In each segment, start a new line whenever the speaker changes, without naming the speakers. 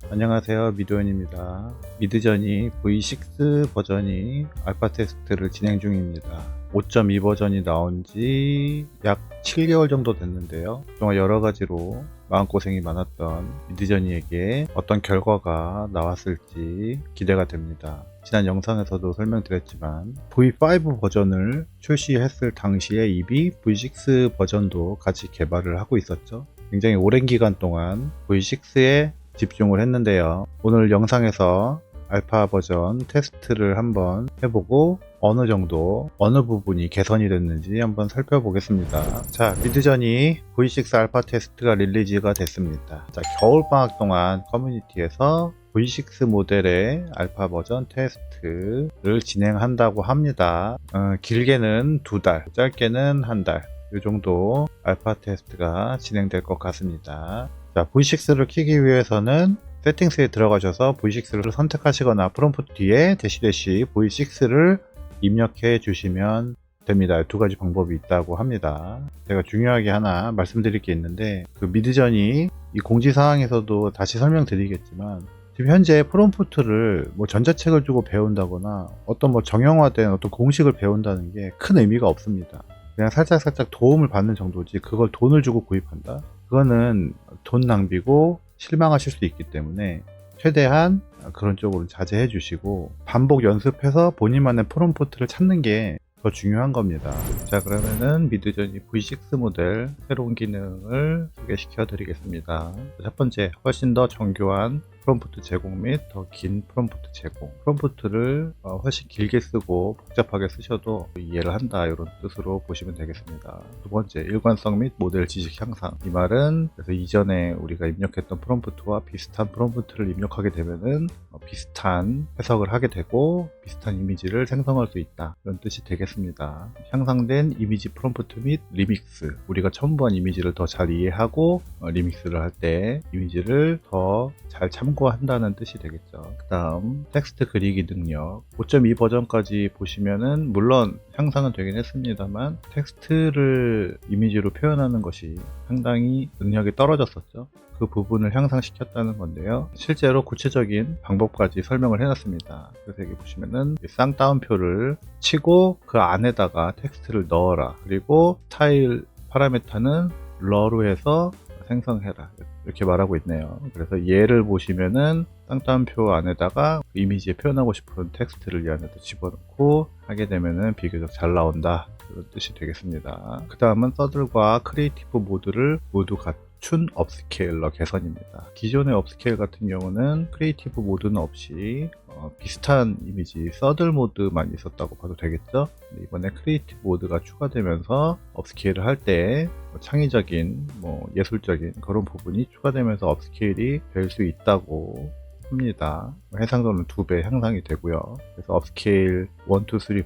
안녕하세요, 미도현입니다. 미드저니 V6 버전이 알파 테스트를 진행 중입니다. 5.2 버전이 나온 지 약 7개월 정도 됐는데요. 그동안 여러가지로 마음고생이 많았던 미드저니에게 어떤 결과가 나왔을지 기대가 됩니다. 지난 영상에서도 설명드렸지만 V5 버전을 출시했을 당시에 이미 V6 버전도 같이 개발을 하고 있었죠. 굉장히 오랜 기간 동안 V6에 집중을 했는데요. 오늘 영상에서 알파 버전 테스트를 한번 해보고 어느 정도 어느 부분이 개선이 됐는지 한번 살펴보겠습니다. 자, 미드저니 V6 알파 테스트가 릴리즈가 됐습니다. 자, 겨울방학 동안 커뮤니티에서 V6 모델의 알파 버전 테스트를 진행한다고 합니다. 길게는 2달, 짧게는 1달 이 정도 알파 테스트가 진행될 것 같습니다. 자, V6를 키기 위해서는 세팅스에 들어가셔서 V6를 선택하시거나 프롬프트 뒤에 대시 V6를 입력해 주시면 됩니다. 두 가지 방법이 있다고 합니다. 제가 중요하게 하나 말씀드릴 게 있는데, 그 미드저니 이 공지사항에서도 다시 설명드리겠지만, 지금 현재 프롬프트를 뭐 전자책을 주고 배운다거나 어떤 뭐 정형화된 어떤 공식을 배운다는 게 큰 의미가 없습니다. 그냥 살짝 도움을 받는 정도지, 그걸 돈을 주고 구입한다? 그거는 돈 낭비고 실망하실 수 있기 때문에 최대한 그런 쪽으로 자제해 주시고 반복 연습해서 본인만의 프롬프트를 찾는 게 더 중요한 겁니다. 자, 그러면은 미드저니 V6 모델 새로운 기능을 소개시켜 드리겠습니다. 첫 번째, 훨씬 더 정교한 프롬프트 제공 및 더 긴 프롬프트 제공. 프롬프트를 훨씬 길게 쓰고 복잡하게 쓰셔도 이해를 한다, 이런 뜻으로 보시면 되겠습니다. 두 번째, 일관성 및 모델 지식 향상. 이 말은 그래서 이전에 우리가 입력했던 프롬프트와 비슷한 프롬프트를 입력하게 되면은 비슷한 해석을 하게 되고 비슷한 이미지를 생성할 수 있다, 이런 뜻이 되겠습니다. 향상된 이미지 프롬프트 및 리믹스. 우리가 첨부한 이미지를 더 잘 이해하고 리믹스를 할 때 이미지를 더 잘 참고한다는 뜻이 되겠죠. 그 다음 텍스트 그리기 능력. 5.2 버전까지 보시면은 물론 향상은 되긴 했습니다만 텍스트를 이미지로 표현하는 것이 상당히 능력이 떨어졌었죠. 그 부분을 향상시켰다는 건데요. 실제로 구체적인 방법까지 설명을 해놨습니다. 그래서 여기 보시면은 쌍따옴표를 치고 그 안에다가 텍스트를 넣어라. 그리고 스타일 파라미터는 러로 해서 생성해라, 이렇게 말하고 있네요. 그래서 얘를 보시면은 쌍따옴표 안에다가 이미지에 표현하고 싶은 텍스트를 이 안에다 집어넣고 하게 되면은 비교적 잘 나온다, 이런 뜻이 되겠습니다. 그 다음은 서들과 크리에이티브 모드를 모두 갖춘 업스케일러 개선입니다. 기존의 업스케일 같은 경우는 크리에이티브 모드는 없이 비슷한 이미지 서들 모드만 있었다고 봐도 되겠죠. 이번에 크리에이티브 모드가 추가되면서 업스케일을 할 때 창의적인 예술적인 그런 부분이 추가되면서 업스케일이 될 수 있다고 합니다. 해상도는 2배 향상이 되고요. 그래서 업스케일 1, 2, 3,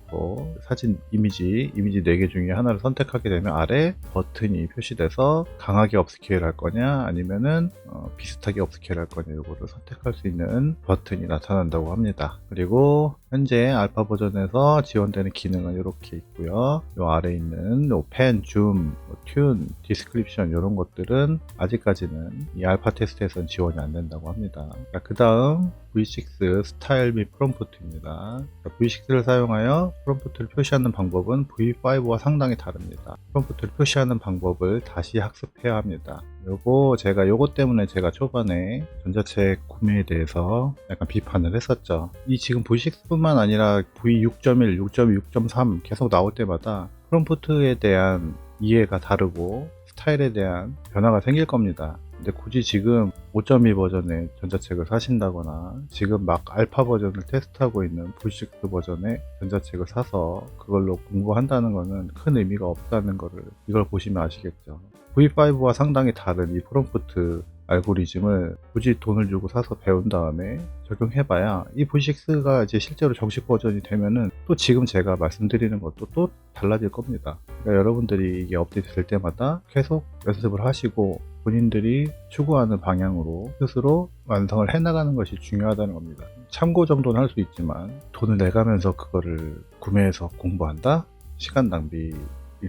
4 사진 이미지 4개 중에 하나를 선택하게 되면 아래 버튼이 표시돼서 강하게 업스케일 할 거냐 아니면은 비슷하게 업스케일 할 거냐, 이거를 선택할 수 있는 버튼이 나타난다고 합니다. 그리고 현재 알파 버전에서 지원되는 기능은 이렇게 있고요. 이 아래 있는 펜, 줌, 튠, 디스크립션 이런 것들은 아직까지는 이 알파 테스트에서는 지원이 안 된다고 합니다. 그 다음 V6 스타일 및 프롬프트입니다. V6를 사용하여 프롬프트를 표시하는 방법은 V5와 상당히 다릅니다. 프롬프트를 표시하는 방법을 다시 학습해야 합니다. 요것 때문에 제가 초반에 전자책 구매에 대해서 약간 비판을 했었죠. 이 지금 V6뿐만 아니라 V6.1, 6.2, 6.3 계속 나올 때마다 프롬프트에 대한 이해가 다르고 스타일에 대한 변화가 생길 겁니다. 근데 굳이 지금 5.2 버전의 전자책을 사신다거나 지금 막 알파 버전을 테스트하고 있는 V6 버전의 전자책을 사서 그걸로 공부한다는 것은 큰 의미가 없다는 거를 이걸 보시면 아시겠죠. V5와 상당히 다른 이 프롬프트 알고리즘을 굳이 돈을 주고 사서 배운 다음에 적용해봐야 이 V6가 이제 실제로 정식 버전이 되면은 또 지금 제가 말씀드리는 것도 또 달라질 겁니다. 그러니까 여러분들이 이게 업데이트 될 때마다 계속 연습을 하시고 본인들이 추구하는 방향으로 스스로 완성을 해나가는 것이 중요하다는 겁니다. 참고 정도는 할 수 있지만 돈을 내가면서 그거를 구매해서 공부한다? 시간 낭비일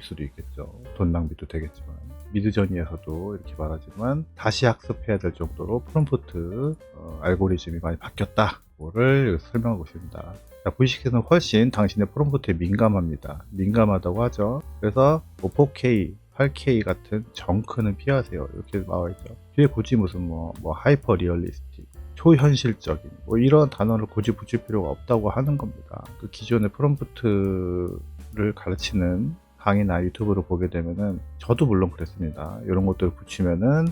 수도 있겠죠. 돈 낭비도 되겠지만. 미드저니에서도 이렇게 말하지만 다시 학습해야 될 정도로 프롬프트 알고리즘이 많이 바뀌었다를 설명하고 있습니다. V6는 훨씬 당신의 프롬프트에 민감합니다. 민감하다고 하죠. 그래서 뭐 4K, 8K 같은 정크는 피하세요. 이렇게 나와있죠. 뒤에 굳이 무슨 뭐 하이퍼 리얼리스틱, 초현실적인 뭐 이런 단어를 굳이 붙일 필요가 없다고 하는 겁니다. 그 기존의 프롬프트를 가르치는 강의나 유튜브를 보게 되면은 저도 물론 그랬습니다. 이런 것들을 붙이면은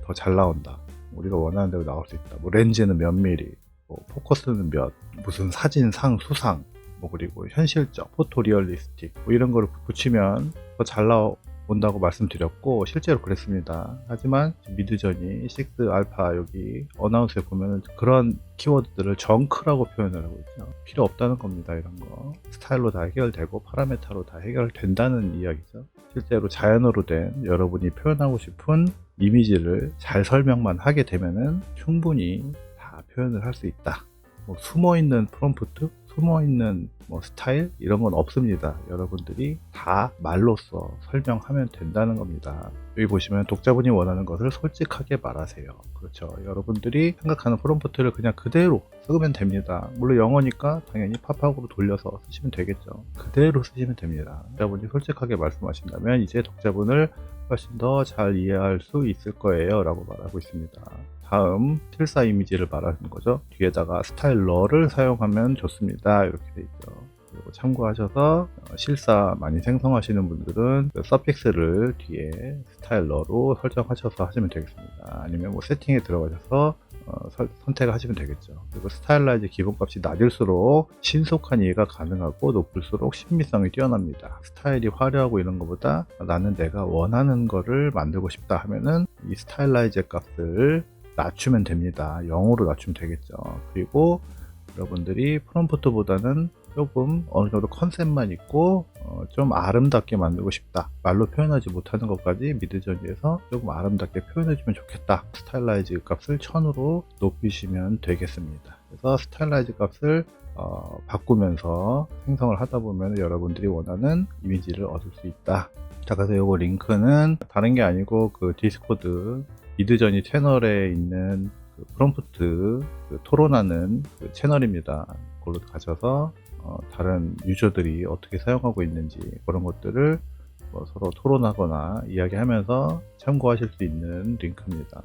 더 잘 나온다. 우리가 원하는 대로 나올 수 있다. 뭐 렌즈는 몇 미리, 뭐 포커스는 몇, 무슨 사진상 수상, 뭐 그리고 현실적, 포토리얼리스틱 뭐 이런 거를 붙이면 더 잘 나온다고 말씀드렸고 실제로 그랬습니다. 하지만 미드저니 6 알파 여기 어나운스에 보면 그런 키워드들을 정크라고 표현을 하고 있죠. 필요 없다는 겁니다. 이런 거 스타일로 다 해결되고 파라메타로 다 해결된다는 이야기죠. 실제로 자연어로 된 여러분이 표현하고 싶은 이미지를 잘 설명만 하게 되면은 충분히 다 표현을 할 수 있다. 뭐 숨어있는 프롬프트, 숨어있는 뭐 스타일 이런 건 없습니다. 여러분들이 다 말로써 설명하면 된다는 겁니다. 여기 보시면 독자분이 원하는 것을 솔직하게 말하세요. 그렇죠. 여러분들이 생각하는 프롬프트를 그냥 그대로 쓰면 됩니다. 물론 영어니까 당연히 팝하고로 돌려서 쓰시면 되겠죠. 그대로 쓰시면 됩니다. 독자분이 솔직하게 말씀하신다면 이제 독자분을 훨씬 더 잘 이해할 수 있을 거예요 라고 말하고 있습니다. 다음 실사 이미지를 말하는 거죠. 뒤에다가 스타일러를 사용하면 좋습니다. 이렇게 돼 있죠. 그리고 참고하셔서 실사 많이 생성하시는 분들은 서픽스를 뒤에 스타일러로 설정하셔서 하시면 되겠습니다. 아니면 뭐 세팅에 들어가셔서 선택하시면 되겠죠. 그리고 스타일라이즈 기본값이 낮을수록 신속한 이해가 가능하고 높을수록 신비성이 뛰어납니다. 스타일이 화려하고 이런 것보다 나는 내가 원하는 거를 만들고 싶다 하면은 이 스타일라이즈 값을 낮추면 됩니다. 0으로 낮추면 되겠죠. 그리고 여러분들이 프롬프트보다는 조금 어느 정도 컨셉만 있고 좀 아름답게 만들고 싶다. 말로 표현하지 못하는 것까지 미드저니에서 조금 아름답게 표현해주면 좋겠다. 스타일라이즈 값을 1000으로 높이시면 되겠습니다. 그래서 스타일라이즈 값을 바꾸면서 생성을 하다 보면 여러분들이 원하는 이미지를 얻을 수 있다. 자, 그래서 이거 링크는 다른 게 아니고 그 디스코드 미드저니 채널에 있는 그 프롬프트 토론하는 그 채널입니다. 그걸로 가셔서 다른 유저들이 어떻게 사용하고 있는지 그런 것들을 서로 토론하거나 이야기하면서 참고하실 수 있는 링크입니다.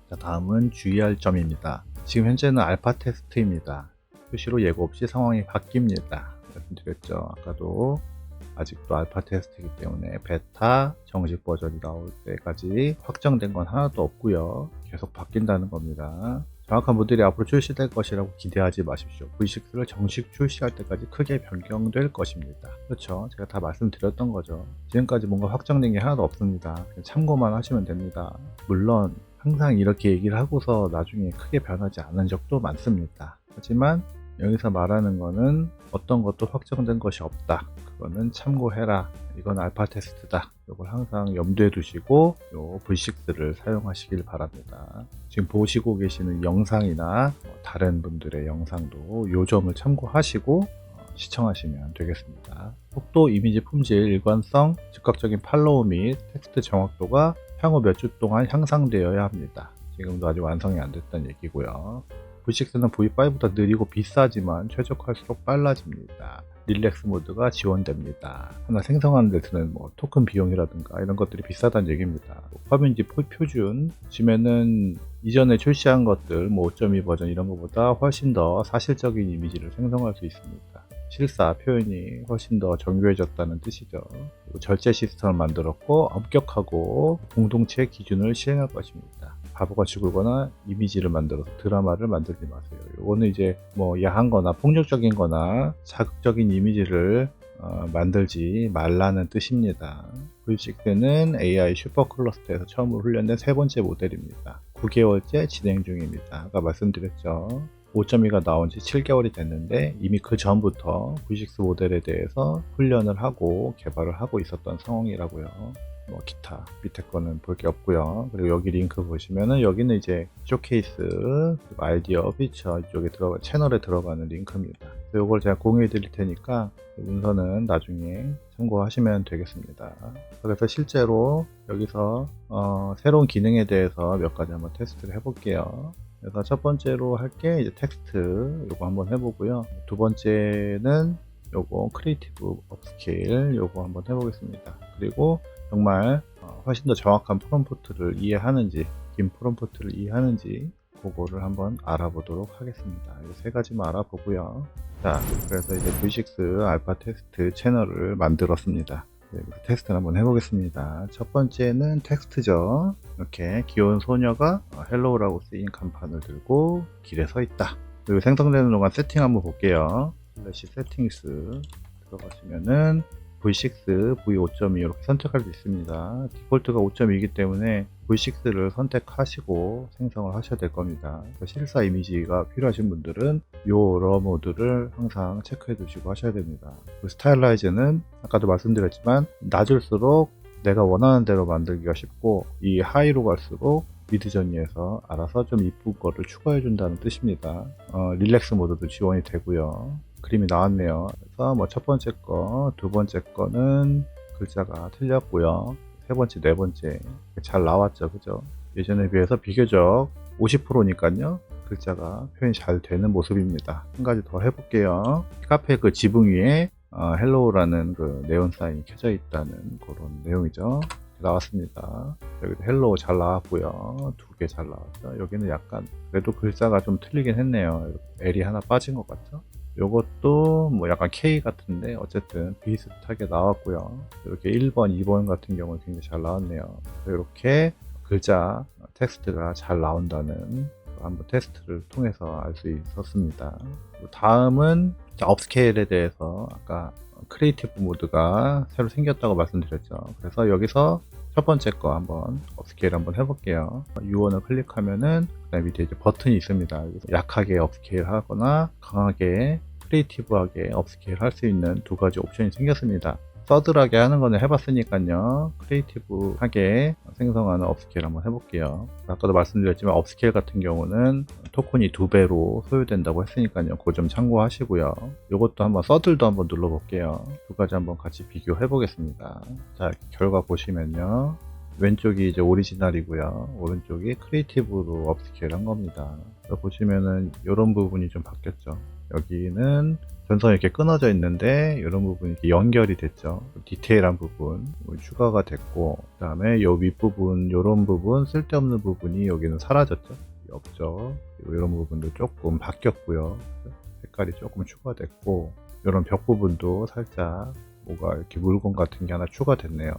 자, 다음은 주의할 점입니다. 지금 현재는 알파 테스트입니다. 표시로 예고 없이 상황이 바뀝니다. 말씀드렸죠. 아까도 아직도 알파 테스트이기 때문에 베타 정식 버전이 나올 때까지 확정된 건 하나도 없고요. 계속 바뀐다는 겁니다. 정확한 모델이 앞으로 출시될 것이라고 기대하지 마십시오. V6를 정식 출시할 때까지 크게 변경될 것입니다. 그렇죠. 제가 다 말씀드렸던 거죠. 지금까지 뭔가 확정된 게 하나도 없습니다. 그냥 참고만 하시면 됩니다. 물론 항상 이렇게 얘기를 하고서 나중에 크게 변하지 않은 적도 많습니다. 하지만 여기서 말하는 거는 어떤 것도 확정된 것이 없다. 그거는 참고해라. 이건 알파 테스트다. 이걸 항상 염두에 두시고 요 V6를 사용하시길 바랍니다. 지금 보시고 계시는 영상이나 다른 분들의 영상도 요 점을 참고하시고 시청하시면 되겠습니다. 속도, 이미지 품질, 일관성, 즉각적인 팔로우 및 텍스트 정확도가 향후 몇 주 동안 향상되어야 합니다. 지금도 아직 완성이 안 됐다는 얘기고요. V6는 V5보다 느리고 비싸지만 최적화할수록 빨라집니다. 릴렉스 모드가 지원됩니다. 하나 생성하는 데 드는 토큰 비용이라든가 이런 것들이 비싸다는 얘기입니다. 화면지 표준 보시면은 이전에 출시한 것들 5.2 버전 이런 것보다 훨씬 더 사실적인 이미지를 생성할 수 있습니다. 실사 표현이 훨씬 더 정교해졌다는 뜻이죠. 그리고 절제 시스템을 만들었고 엄격하고 공동체 기준을 시행할 것입니다. 바보같이 굴거나 이미지를 만들어서 드라마를 만들지 마세요. 이거는 이제 야한 거나 폭력적인 거나 자극적인 이미지를 만들지 말라는 뜻입니다. V6는 AI 슈퍼 클러스터에서 처음으로 훈련된 세 번째 모델입니다. 9개월째 진행 중입니다. 아까 말씀드렸죠. 5.2가 나온 지 7개월이 됐는데 이미 그 전부터 V6 모델에 대해서 훈련을 하고 개발을 하고 있었던 상황이라고요. 기타 밑에 거는 볼 게 없고요. 그리고 여기 링크 보시면은 여기는 이제 쇼케이스, 그리고 아이디어, 피처 이쪽에 채널에 들어가는 링크입니다. 이걸 제가 공유해 드릴 테니까 문서는 나중에 참고하시면 되겠습니다. 그래서 실제로 여기서 새로운 기능에 대해서 몇 가지 한번 테스트를 해볼게요. 그래서 첫 번째로 할 게 이제 텍스트 요거 한번 해보고요. 두 번째는 요거 크리에이티브 업스케일 요거 한번 해보겠습니다. 그리고 정말 훨씬 더 정확한 프롬프트를 이해하는지, 긴 프롬프트를 이해하는지 그거를 한번 알아보도록 하겠습니다. 이 세 가지만 알아보고요. 자, 그래서 이제 V6 알파 테스트 채널을 만들었습니다. 네, 테스트를 한번 해보겠습니다. 첫 번째는 텍스트죠. 이렇게 귀여운 소녀가 헬로우라고 쓰인 간판을 들고 길에 서 있다. 그리고 생성되는 동안 세팅 한번 볼게요. 슬래시 세팅스 들어가시면은 V6, V5.2 이렇게 선택할 수 있습니다. 디폴트가 5.2이기 때문에 V6를 선택하시고 생성을 하셔야 될 겁니다. 실사 이미지가 필요하신 분들은 요 러 모드를 항상 체크해 두시고 하셔야 됩니다. 그 스타일라이즈는 아까도 말씀드렸지만 낮을수록 내가 원하는 대로 만들기가 쉽고, 이 하이로 갈수록 미드저니에서 알아서 좀 이쁜 거를 추가해 준다는 뜻입니다. 릴렉스 모드도 지원이 되고요. 그림이 나왔네요. 그래서 뭐 첫 번째 거, 두 번째 거는 글자가 틀렸고요. 세 번째, 네 번째 잘 나왔죠, 그죠? 예전에 비해서 비교적 50%니까요. 글자가 표현이 잘 되는 모습입니다. 한 가지 더 해볼게요. 카페 그 지붕 위에 헬로우라는 그 네온 사인이 켜져 있다는 그런 내용이죠. 나왔습니다. 여기도 헬로우 잘 나왔고요. 두 개 잘 나왔죠. 여기는 약간 그래도 글자가 좀 틀리긴 했네요. L이 하나 빠진 것 같죠. 요것도 뭐 약간 K 같은데 어쨌든 비슷하게 나왔고요. 이렇게 1번, 2번 같은 경우는 굉장히 잘 나왔네요. 이렇게 글자 텍스트가 잘 나온다는 한번 테스트를 통해서 알 수 있었습니다. 다음은 업스케일에 대해서 아까 크리에이티브 모드가 새로 생겼다고 말씀드렸죠. 그래서 여기서 첫 번째 거 한번 업스케일 한번 해볼게요. U1을 클릭하면은 그다음 밑에 이제 버튼이 있습니다. 약하게 업스케일 하거나 강하게 크리에이티브하게 업스케일 할 수 있는 두 가지 옵션이 생겼습니다. 서들하게 하는 거는 해봤으니까요. 크리에이티브하게 생성하는 업스케일 한번 해볼게요. 아까도 말씀드렸지만 업스케일 같은 경우는 토큰이 2배로 소요된다고 했으니까요. 그 점 참고하시고요. 이것도 한번 서들도 한번 눌러볼게요. 두 가지 한번 같이 비교해 보겠습니다. 자, 결과 보시면요. 왼쪽이 이제 오리지널이고요. 오른쪽이 크리에이티브로 업스케일 한 겁니다. 보시면은 이런 부분이 좀 바뀌었죠. 여기는 전선이 이렇게 끊어져 있는데 이런 부분이 이렇게 연결이 됐죠. 디테일한 부분 추가가 됐고, 그 다음에 이 윗부분 이런 부분 쓸데없는 부분이 여기는 사라졌죠. 없죠. 이런 부분도 조금 바뀌었고요. 색깔이 조금 추가됐고, 이런 벽 부분도 살짝 뭐가 이렇게 물건 같은 게 하나 추가됐네요.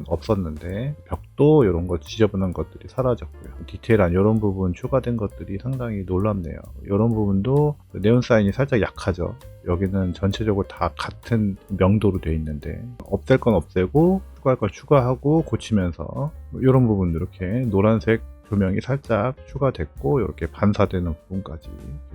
없었는데 벽도 이런 거 지저분한 것들이 사라졌고요. 디테일한 이런 부분 추가된 것들이 상당히 놀랍네요. 이런 부분도 네온 사인이 살짝 약하죠. 여기는 전체적으로 다 같은 명도로 되어 있는데 없앨 건 없애고 추가할 걸 추가하고 고치면서 이런 부분 이렇게 노란색 조명이 살짝 추가됐고 이렇게 반사되는 부분까지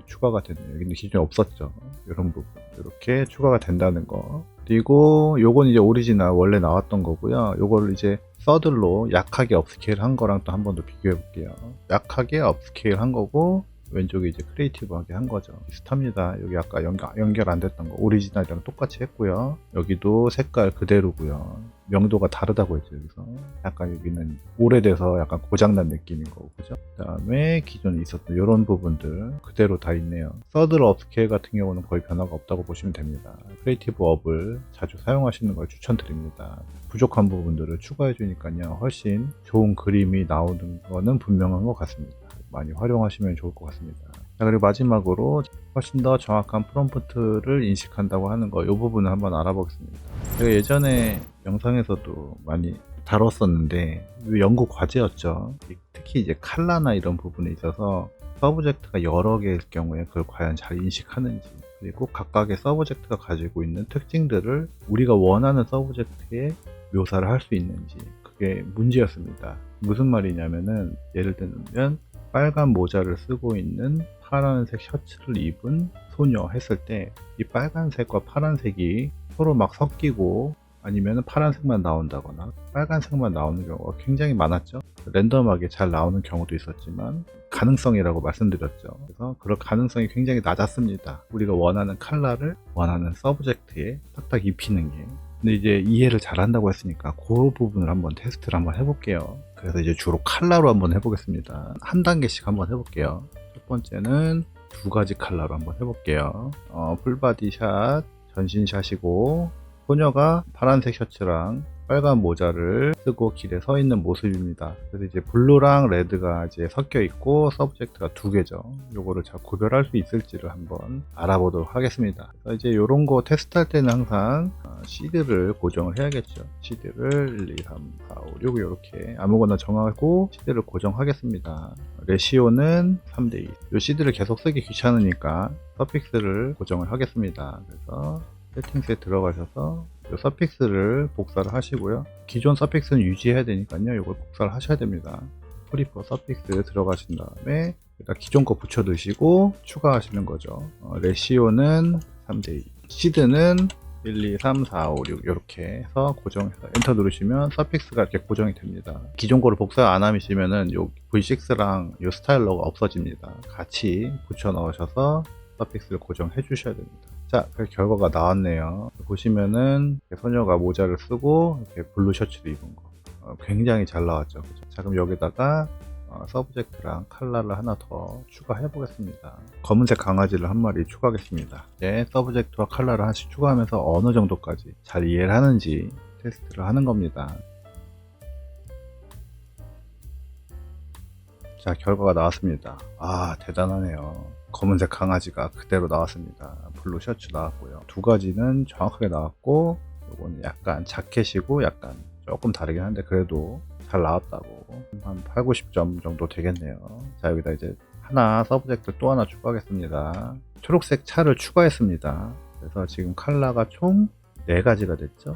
추가가 됐네요. 여기는 기존에 없었죠. 이런 부분 이렇게 추가가 된다는 거. 그리고 요건 이제 오리지널 원래 나왔던 거고요. 요걸 이제 서들로 약하게 업스케일 한 거랑 또 한 번 더 비교해 볼게요. 약하게 업스케일 한 거고 왼쪽에 이제 크리에이티브하게 한 거죠. 비슷합니다. 여기 아까 연결 안 됐던 거 오리지널이랑 똑같이 했고요. 여기도 색깔 그대로고요. 명도가 다르다고 했죠. 여기서 약간 여기는 오래돼서 약간 고장난 느낌인 거고, 그죠? 그 다음에 기존에 있었던 이런 부분들 그대로 다 있네요. 서드 업스케일 같은 경우는 거의 변화가 없다고 보시면 됩니다. 크리에이티브 업을 자주 사용하시는 걸 추천드립니다. 부족한 부분들을 추가해 주니까요. 훨씬 좋은 그림이 나오는 거는 분명한 것 같습니다. 많이 활용하시면 좋을 것 같습니다. 자, 그리고 마지막으로 훨씬 더 정확한 프롬프트를 인식한다고 하는 거, 이 부분을 한번 알아보겠습니다. 제가 예전에 영상에서도 많이 다뤘었는데 연구 과제였죠. 특히 이제 칼라나 이런 부분에 있어서 서브젝트가 여러 개일 경우에 그걸 과연 잘 인식하는지, 그리고 각각의 서브젝트가 가지고 있는 특징들을 우리가 원하는 서브젝트에 묘사를 할 수 있는지, 그게 문제였습니다. 무슨 말이냐면은 예를 들면 빨간 모자를 쓰고 있는 파란색 셔츠를 입은 소녀 했을 때 이 빨간색과 파란색이 서로 막 섞이고 아니면 파란색만 나온다거나 빨간색만 나오는 경우가 굉장히 많았죠. 랜덤하게 잘 나오는 경우도 있었지만 가능성이라고 말씀드렸죠. 그래서 그럴 가능성이 굉장히 낮았습니다. 우리가 원하는 컬러를 원하는 서브젝트에 딱딱 입히는 게. 근데 이제 이해를 잘 한다고 했으니까 그 부분을 한번 테스트를 한번 해볼게요. 그래서 이제 주로 컬러로 한번 해보겠습니다. 한 단계씩 한번 해볼게요. 첫 번째는 두 가지 컬러로 한번 해볼게요. 풀바디 샷, 전신 샷이고, 소녀가 파란색 셔츠랑 빨간 모자를 쓰고 길에 서 있는 모습입니다. 그래서 이제 블루랑 레드가 이제 섞여 있고 서브젝트가 두 개죠. 요거를 잘 구별할 수 있을지를 한번 알아보도록 하겠습니다. 그래서 이제 요런 거 테스트할 때는 항상 시드를 고정을 해야겠죠. 시드를 1, 2, 3, 4, 5, 6 이렇게 아무거나 정하고 시드를 고정하겠습니다. 레시오는 3대2. 요 시드를 계속 쓰기 귀찮으니까 서픽스를 고정을 하겠습니다. 그래서 세팅스에 들어가셔서 이 서픽스를 복사를 하시고요. 기존 서픽스는 유지해야 되니까요. 이걸 복사를 하셔야 됩니다. 프리퍼 서픽스 들어가신 다음에 일단 기존 거 붙여 넣으시고 추가하시는 거죠. 레시오는 3대2, 시드는 1, 2, 3, 4, 5, 6 이렇게 해서 고정해서 엔터 누르시면 서픽스가 이렇게 고정이 됩니다. 기존 거를 복사 안 하시면은 요 V6랑 요 스타일러가 없어집니다. 같이 붙여 넣으셔서 서픽스를 고정해 주셔야 됩니다. 자, 그 결과가 나왔네요. 보시면은 소녀가 모자를 쓰고 이렇게 블루 셔츠를 입은 거 굉장히 잘 나왔죠. 그죠? 자, 그럼 여기다가 서브젝트랑 컬러를 하나 더 추가해 보겠습니다. 검은색 강아지를 한 마리 추가하겠습니다. 이제 서브젝트와 컬러를 하나씩 추가하면서 어느 정도까지 잘 이해를 하는지 테스트를 하는 겁니다. 자, 결과가 나왔습니다. 아, 대단하네요. 검은색 강아지가 그대로 나왔습니다. 블루 셔츠 나왔고요. 두 가지는 정확하게 나왔고, 요거는 약간 자켓이고 약간 조금 다르긴 한데 그래도 잘 나왔다고. 한 8, 90점 정도 되겠네요. 자, 여기다 이제 하나 서브젝트 또 하나 추가하겠습니다. 초록색 차를 추가했습니다. 그래서 지금 컬러가 총 4가지가 됐죠.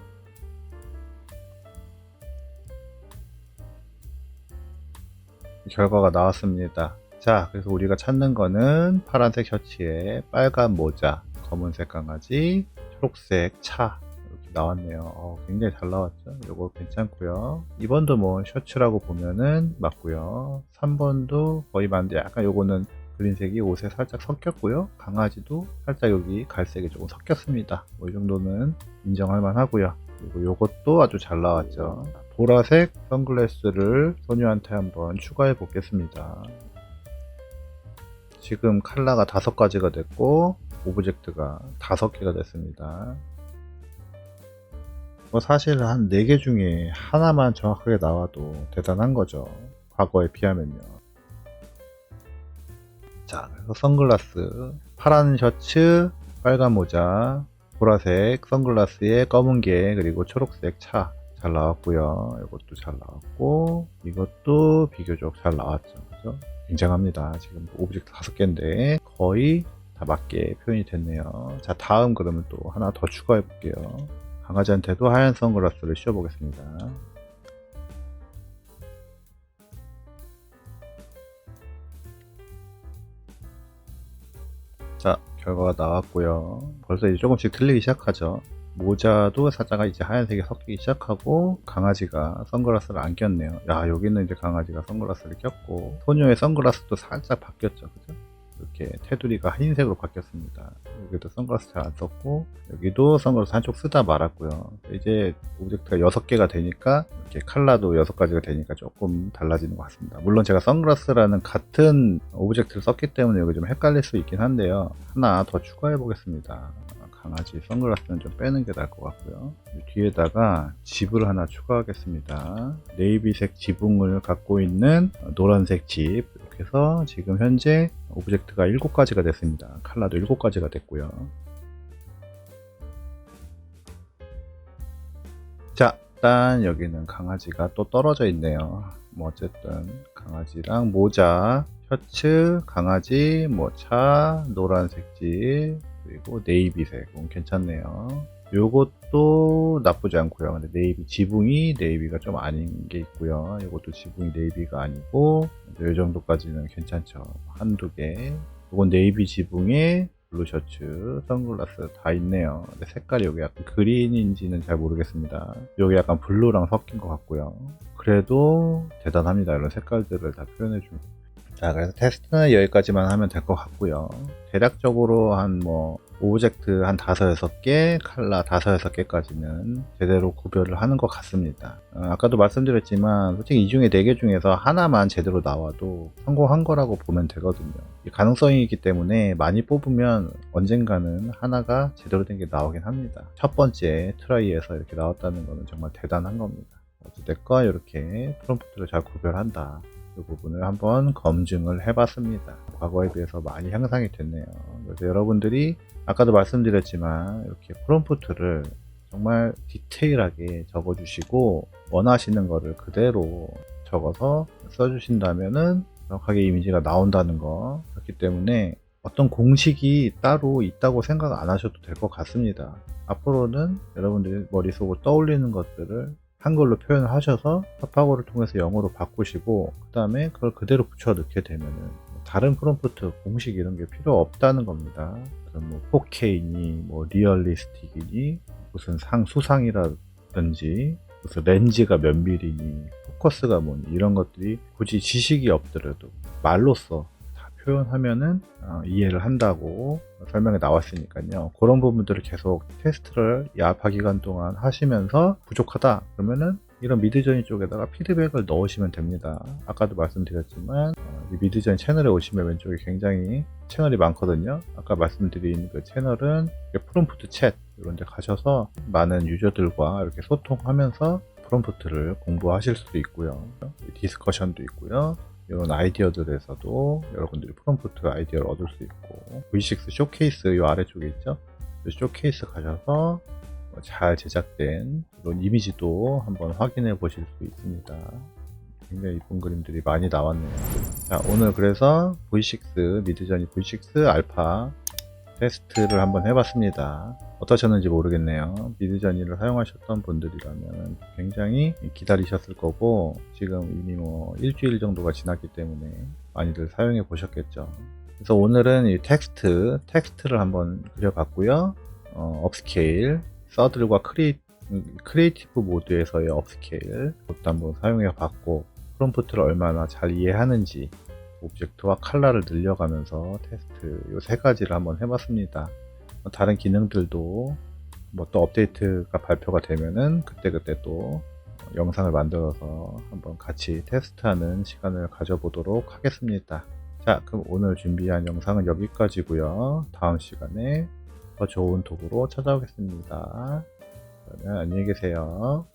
결과가 나왔습니다. 자, 그래서 우리가 찾는 거는 파란색 셔츠에 빨간 모자, 검은색 강아지, 초록색 차 이렇게 나왔네요. 굉장히 잘 나왔죠. 이거 괜찮고요. 2번도 뭐 셔츠라고 보면은 맞고요. 3번도 거의 맞는데 약간 요거는 그린색이 옷에 살짝 섞였고요. 강아지도 살짝 여기 갈색이 조금 섞였습니다. 뭐 이 정도는 인정할 만하고요. 그리고 요것도 아주 잘 나왔죠. 보라색 선글라스를 소녀한테 한번 추가해 보겠습니다. 지금 컬러가 5가지가 됐고 오브젝트가 5개가 됐습니다. 뭐 사실 한 4개 중에 하나만 정확하게 나와도 대단한 거죠. 과거에 비하면요. 자, 그래서 선글라스, 파란 셔츠, 빨간 모자, 보라색 선글라스에 검은 게 그리고 초록색 차 잘 나왔고요. 이것도 잘 나왔고 이것도 비교적 잘 나왔죠. 그죠? 굉장합니다. 지금 오브젝트 5개인데 거의 다 맞게 표현이 됐네요. 자, 다음 그러면 또 하나 더 추가해 볼게요. 강아지한테도 하얀 선글라스를 씌워 보겠습니다. 자, 결과가 나왔고요. 벌써 이제 조금씩 틀리기 시작하죠. 모자도 살짝 이제 하얀색이 섞이기 시작하고 강아지가 선글라스를 안 꼈네요. 야, 여기는 이제 강아지가 선글라스를 꼈고 소녀의 선글라스도 살짝 바뀌었죠. 그죠? 이렇게 테두리가 흰색으로 바뀌었습니다. 여기도 선글라스 잘 안 썼고 여기도 선글라스 한쪽 쓰다 말았고요. 이제 오브젝트가 6개가 되니까 이렇게 컬러도 6가지가 되니까 조금 달라지는 것 같습니다. 물론 제가 선글라스라는 같은 오브젝트를 썼기 때문에 여기 좀 헷갈릴 수 있긴 한데요. 하나 더 추가해 보겠습니다. 강아지 선글라스는 좀 빼는 게 나을 것 같고요. 뒤에다가 집을 하나 추가하겠습니다. 네이비색 지붕을 갖고 있는 노란색 집, 이렇게 해서 지금 현재 오브젝트가 7가지가 됐습니다. 컬러도 7가지가 됐고요. 자, 일단 여기는 강아지가 또 떨어져 있네요. 뭐 어쨌든 강아지랑 모자, 셔츠, 강아지, 뭐 차, 노란색 집, 그리고 네이비색 괜찮네요. 요것도 나쁘지 않고요. 근데 네이비 지붕이 네이비가 좀 아닌 게 있고요. 요것도 지붕이 네이비가 아니고 요 정도까지는 괜찮죠. 한두 개. 요건 네이비 지붕에 블루 셔츠, 선글라스 다 있네요. 근데 색깔이 여기 약간 그린인지는 잘 모르겠습니다. 여기 약간 블루랑 섞인 것 같고요. 그래도 대단합니다. 이런 색깔들을 다 표현해줍니다. 자, 그래서 테스트는 여기까지만 하면 될 것 같고요. 대략적으로 한 오브젝트 한 5-6개, 컬러 5-6개까지는 제대로 구별을 하는 것 같습니다. 아까도 말씀드렸지만 솔직히 이 중에 4개 중에서 하나만 제대로 나와도 성공한 거라고 보면 되거든요. 가능성이 있기 때문에 많이 뽑으면 언젠가는 하나가 제대로 된 게 나오긴 합니다. 첫 번째 트라이에서 이렇게 나왔다는 거는 정말 대단한 겁니다. 어찌됐건 이렇게 프롬프트를 잘 구별한다. 이 부분을 한번 검증을 해봤습니다. 과거에 비해서 많이 향상이 됐네요. 그래서 여러분들이 아까도 말씀드렸지만 이렇게 프롬프트를 정말 디테일하게 적어주시고 원하시는 거를 그대로 적어서 써주신다면은 정확하게 이미지가 나온다는 거. 그렇기 때문에 어떤 공식이 따로 있다고 생각 안 하셔도 될 것 같습니다. 앞으로는 여러분들이 머릿속으로 떠올리는 것들을 한글로 표현을 하셔서 팝하고를 통해서 영어로 바꾸시고 그 다음에 그걸 그대로 붙여 넣게 되면은 다른 프롬프트 공식 이런 게 필요 없다는 겁니다. 뭐 4K니 뭐 리얼리스틱이니 무슨 수상이라든지 무슨 렌즈가 몇 밀리니 포커스가 뭐니 이런 것들이 굳이 지식이 없더라도 말로써 다 표현하면은 이해를 한다고 설명에 나왔으니까요. 그런 부분들을 계속 테스트를 야파 기간 동안 하시면서 부족하다 그러면은 이런 미드저니 쪽에다가 피드백을 넣으시면 됩니다. 아까도 말씀드렸지만 이 미드저니 채널에 오시면 왼쪽에 굉장히 채널이 많거든요. 아까 말씀드린 그 채널은 프롬프트 챗 이런 데 가셔서 많은 유저들과 이렇게 소통하면서 프롬프트를 공부하실 수도 있고요. 디스커션도 있고요. 이런 아이디어들에서도 여러분들이 프롬프트 아이디어를 얻을 수 있고 V6 쇼케이스 이 아래쪽에 있죠. 이 쇼케이스 가셔서 잘 제작된 이런 이미지도 한번 확인해 보실 수 있습니다. 굉장히 이쁜 그림들이 많이 나왔네요. 자, 오늘 그래서 V6 미드저니 V6 알파 테스트를 한번 해봤습니다. 어떠셨는지 모르겠네요. 미드저니를 사용하셨던 분들이라면 굉장히 기다리셨을 거고 지금 이미 일주일 정도가 지났기 때문에 많이들 사용해 보셨겠죠. 그래서 오늘은 이 텍스트를 한번 그려봤고요. 업스케일, 서들과 크리에이티브 모드에서의 업스케일 그것도 한번 사용해 봤고 프롬프트를 얼마나 잘 이해하는지 오브젝트와 컬러를 늘려가면서 테스트 이 3가지를 한번 해봤습니다. 다른 기능들도 또 업데이트가 발표가 되면은 그때 또 영상을 만들어서 한번 같이 테스트하는 시간을 가져보도록 하겠습니다. 자, 그럼 오늘 준비한 영상은 여기까지고요. 다음 시간에 더 좋은 도구로 찾아오겠습니다. 그러면 안녕히 계세요.